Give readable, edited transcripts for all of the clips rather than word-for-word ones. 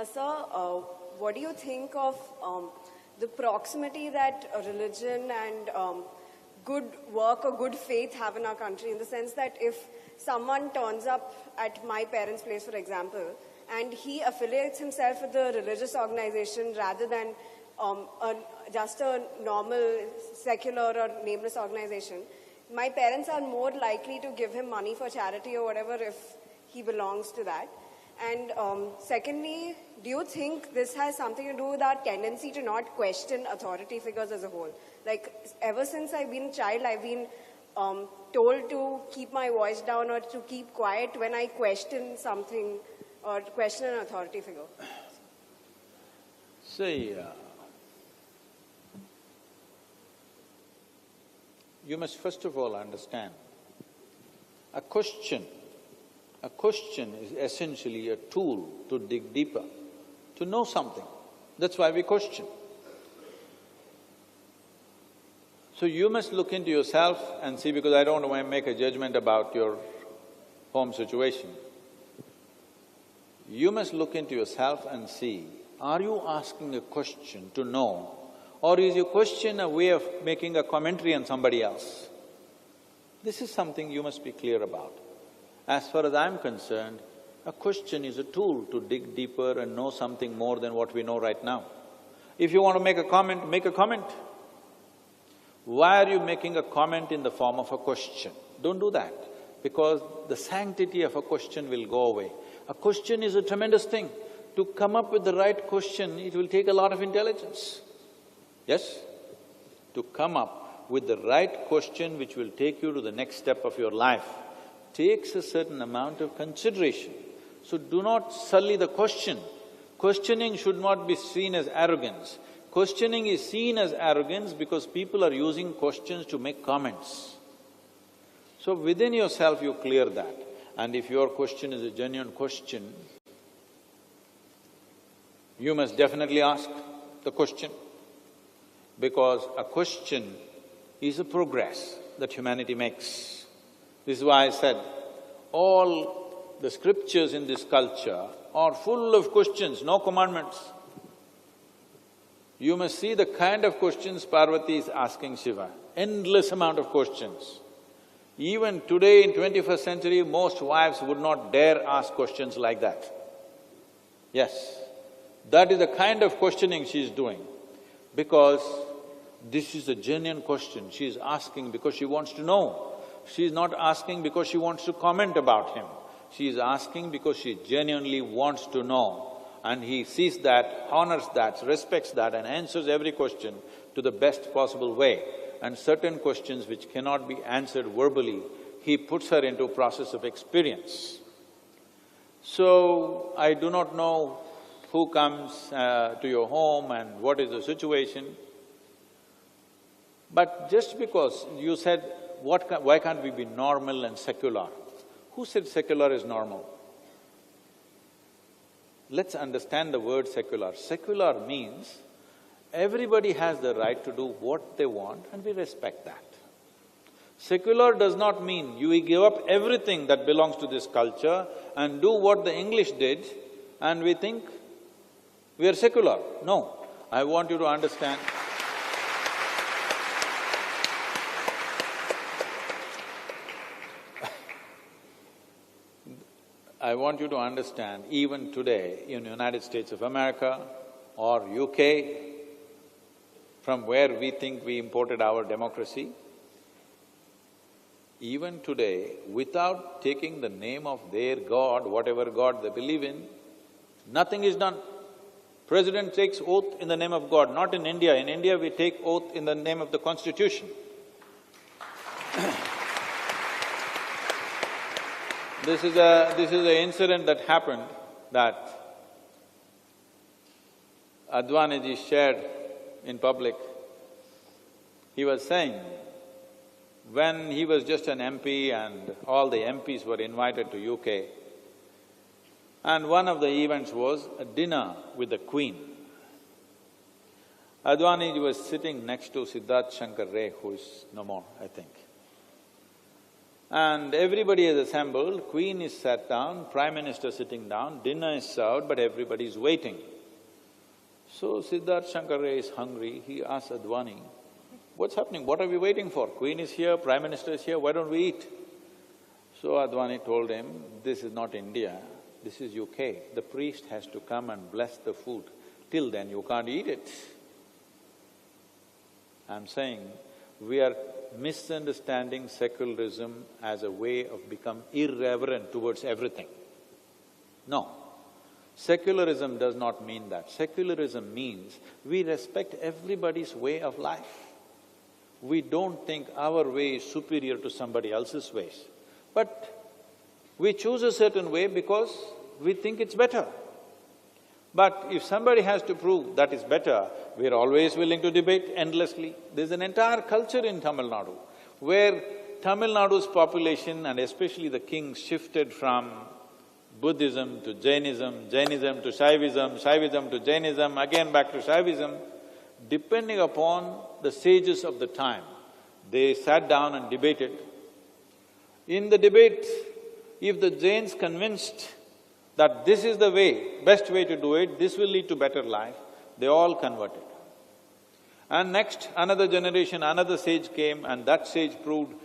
Sir, what do you think of the proximity that religion and good work or good faith have in our country, in the sense that if someone turns up at my parents' place, for example, and he affiliates himself with a religious organization rather than just a normal secular or nameless organization, my parents are more likely to give him money for charity or whatever if he belongs to that. And secondly, do you think this has something to do with our tendency to not question authority figures as a whole? Like, ever since I've been a child, I've been told to keep my voice down or to keep quiet when I question something or question an authority figure. See, you must first of all understand, a question is essentially a tool to dig deeper, to know something. That's why we question. So you must look into yourself and see, because I don't want to make a judgment about your home situation. You must look into yourself and see, are you asking a question to know, or is your question a way of making a commentary on somebody else? This is something you must be clear about. As far as I'm concerned, a question is a tool to dig deeper and know something more than what we know right now. If you want to make a comment, make a comment. Why are you making a comment in the form of a question? Don't do that, because the sanctity of a question will go away. A question is a tremendous thing. To come up with the right question, it will take a lot of intelligence. Yes? To come up with the right question which will take you to the next step of your life takes a certain amount of consideration. So do not sully the question. Questioning should not be seen as arrogance. Questioning is seen as arrogance because people are using questions to make comments. So within yourself you clear that, and if your question is a genuine question, you must definitely ask the question, because a question is a progress that humanity makes. This is why I said, all the scriptures in this culture are full of questions, no commandments. You must see the kind of questions Parvati is asking Shiva, endless amount of questions. Even today in 21st century, most wives would not dare ask questions like that. Yes, that is the kind of questioning she is doing, because this is a genuine question. She is asking because she wants to know. She is not asking because she wants to comment about him. She is asking because she genuinely wants to know, and he sees that, honors that, respects that, and answers every question to the best possible way. And certain questions which cannot be answered verbally, he puts her into a process of experience. So, I do not know who comes to your home and what is the situation, but just because you said, why can't we be normal and secular? Who said secular is normal? Let's understand the word secular. Secular means everybody has the right to do what they want and we respect that. Secular does not mean you give up everything that belongs to this culture and do what the English did and we think we are secular. No, I want you to understand. I want you to understand, even today in the United States of America or UK, from where we think we imported our democracy, even today, without taking the name of their God, whatever God they believe in, nothing is done. President takes oath in the name of God, not in India. In India, we take oath in the name of the Constitution. This is an incident that happened that Advaniji shared in public. He was saying, when he was just an MP and all the MPs were invited to UK, and one of the events was a dinner with the Queen. Advaniji was sitting next to Siddharth Shankar Ray, who is no more, I think. And everybody is assembled, queen is sat down, prime minister sitting down, dinner is served, but everybody is waiting. So Siddharth Shankar Ray is hungry, he asks Advani, "What's happening? What are we waiting for? Queen is here, prime minister is here, why don't we eat?" So Advani told him, "This is not India, this is UK. The priest has to come and bless the food. Till then you can't eat it." I'm saying, we are misunderstanding secularism as a way of become irreverent towards everything. No. Secularism does not mean that. Secularism means we respect everybody's way of life. We don't think our way is superior to somebody else's ways. But we choose a certain way because we think it's better. But if somebody has to prove that is better, we're always willing to debate endlessly. There's an entire culture in Tamil Nadu where Tamil Nadu's population and especially the kings shifted from Buddhism to Jainism, Jainism to Shaivism, Shaivism to Jainism, again back to Shaivism, depending upon the sages of the time. They sat down and debated. In the debate, if the Jains convinced that this is the way, best way to do it, this will lead to better life, they all converted. And next, another generation, another sage came and that sage proved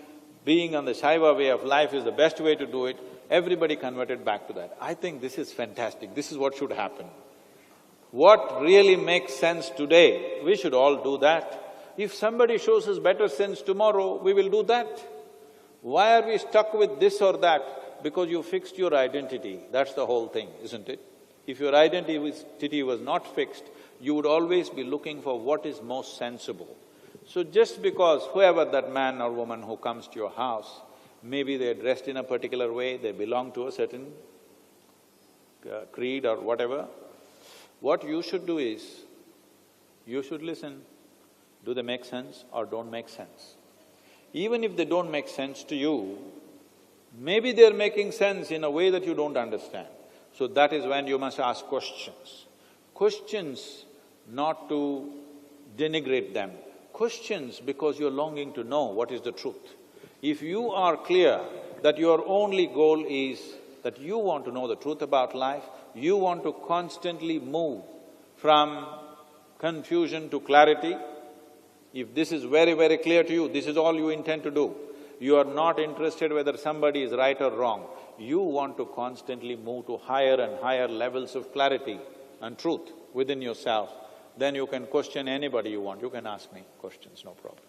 being on the Shaiva way of life is the best way to do it, everybody converted back to that. I think this is fantastic, this is what should happen. What really makes sense today, we should all do that. If somebody shows us better sense tomorrow, we will do that. Why are we stuck with this or that? Because you fixed your identity, that's the whole thing, isn't it? If your identity was not fixed, you would always be looking for what is most sensible. So just because whoever that man or woman who comes to your house, maybe they're dressed in a particular way, they belong to a certain creed or whatever, what you should do is, you should listen. Do they make sense or don't make sense? Even if they don't make sense to you, maybe they're making sense in a way that you don't understand. So that is when you must ask questions. Questions not to denigrate them, questions because you're longing to know what is the truth. If you are clear that your only goal is that you want to know the truth about life, you want to constantly move from confusion to clarity, if this is very, very clear to you, this is all you intend to do. You are not interested whether somebody is right or wrong. You want to constantly move to higher and higher levels of clarity and truth within yourself. Then you can question anybody you want, you can ask me questions, no problem.